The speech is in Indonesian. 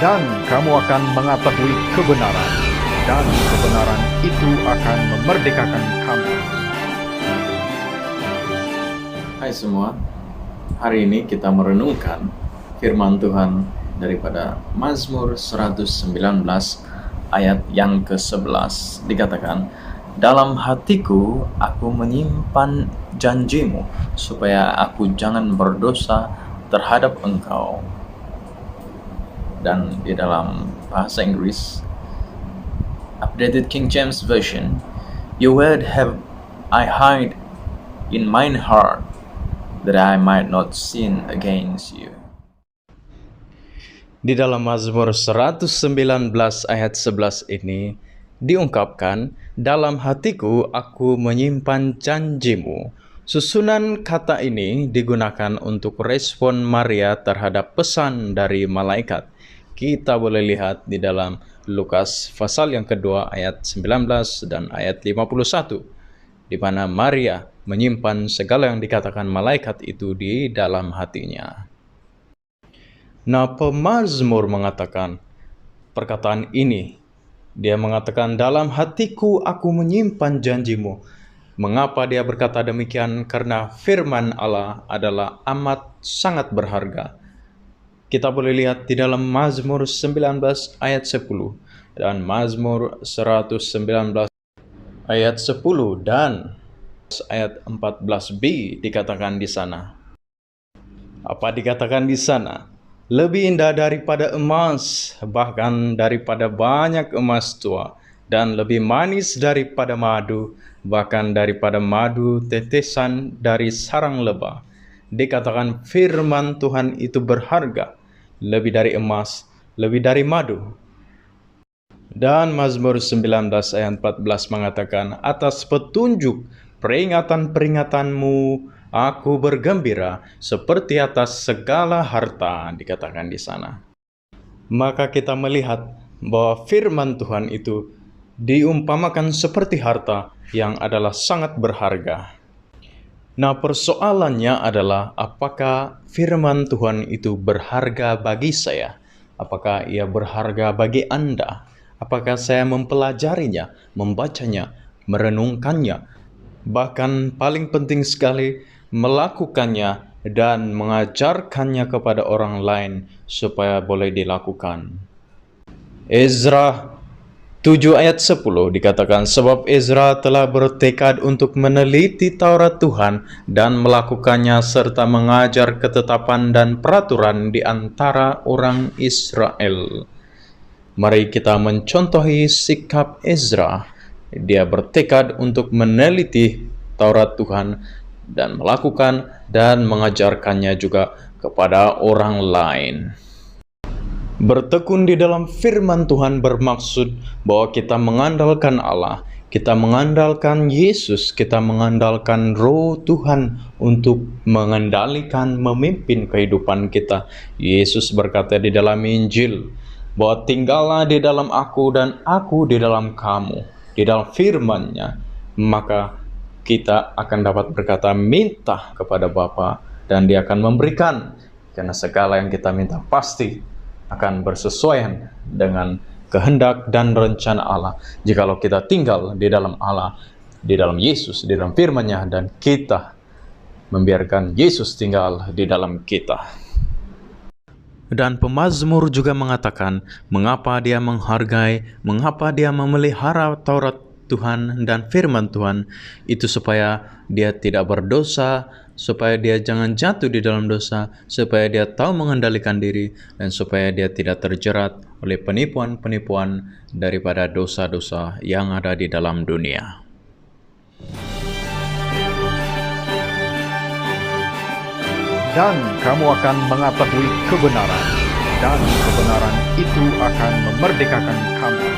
Dan kamu akan mengetahui kebenaran, dan kebenaran itu akan memerdekakan kamu. Hai semua, hari ini kita merenungkan firman Tuhan daripada Mazmur 119 ayat yang ke-11. Dikatakan, dalam hatiku aku menyimpan janjimu, supaya aku jangan berdosa terhadap engkau. Dan di dalam bahasa Inggris, Updated King James Version, your word have I hide in mine heart, that I might not sin against you. Di dalam Mazmur 119 ayat 11 ini diungkapkan, dalam hatiku aku menyimpan janjimu. Susunan kata ini digunakan untuk respon Maria terhadap pesan dari malaikat. Kita boleh lihat di dalam Lukas pasal yang kedua ayat 19 dan ayat 51, di mana Maria menyimpan segala yang dikatakan malaikat itu di dalam hatinya. Nah, pemazmur mengatakan perkataan ini. Dia mengatakan, dalam hatiku aku menyimpan janjimu. Mengapa dia berkata demikian? Karena firman Allah adalah amat sangat berharga. Kita boleh lihat di dalam Mazmur 19 ayat 10 dan Mazmur 119 ayat 10 dan ayat 14b dikatakan di sana. Apa dikatakan di sana? Lebih indah daripada emas, bahkan daripada banyak emas tua, dan lebih manis daripada madu, bahkan daripada madu tetesan dari sarang lebah. Dikatakan firman Tuhan itu berharga, lebih dari emas, lebih dari madu. Dan Mazmur 19 ayat 14 mengatakan, atas petunjuk peringatan-peringatanmu aku bergembira seperti atas segala harta, dikatakan di sana. Maka kita melihat bahwa firman Tuhan itu diumpamakan seperti harta yang adalah sangat berharga. Nah, persoalannya adalah apakah firman Tuhan itu berharga bagi saya? Apakah ia berharga bagi Anda? Apakah saya mempelajarinya, membacanya, merenungkannya? Bahkan paling penting sekali, melakukannya dan mengajarkannya kepada orang lain supaya boleh dilakukan. Ezra 7 ayat 10 dikatakan, sebab Ezra telah bertekad untuk meneliti Taurat Tuhan dan melakukannya serta mengajar ketetapan dan peraturan di antara orang Israel. Mari kita mencontohi sikap Ezra. Dia bertekad untuk meneliti Taurat Tuhan dan melakukan dan mengajarkannya juga kepada orang lain. Bertekun di dalam firman Tuhan bermaksud bahwa kita mengandalkan Allah, kita mengandalkan Yesus, kita mengandalkan Roh Tuhan untuk mengendalikan, memimpin kehidupan kita. Yesus berkata di dalam Injil bahwa tinggallah di dalam aku dan aku di dalam kamu. Di dalam firman-Nya, maka kita akan dapat berkata, minta kepada Bapa dan Dia akan memberikan. Karena segala yang kita minta pasti akan bersesuaian dengan kehendak dan rencana Allah. Jikalau kita tinggal di dalam Allah, di dalam Yesus, di dalam firman-Nya, dan kita membiarkan Yesus tinggal di dalam kita. Dan pemazmur juga mengatakan mengapa dia menghargai, mengapa dia memelihara Taurat Tuhan dan firman Tuhan itu, supaya dia tidak berdosa, supaya dia jangan jatuh di dalam dosa, supaya dia tahu mengendalikan diri, dan supaya dia tidak terjerat oleh penipuan-penipuan daripada dosa-dosa yang ada di dalam dunia. Dan kamu akan mengetahui kebenaran, dan kebenaran itu akan memerdekakan kamu.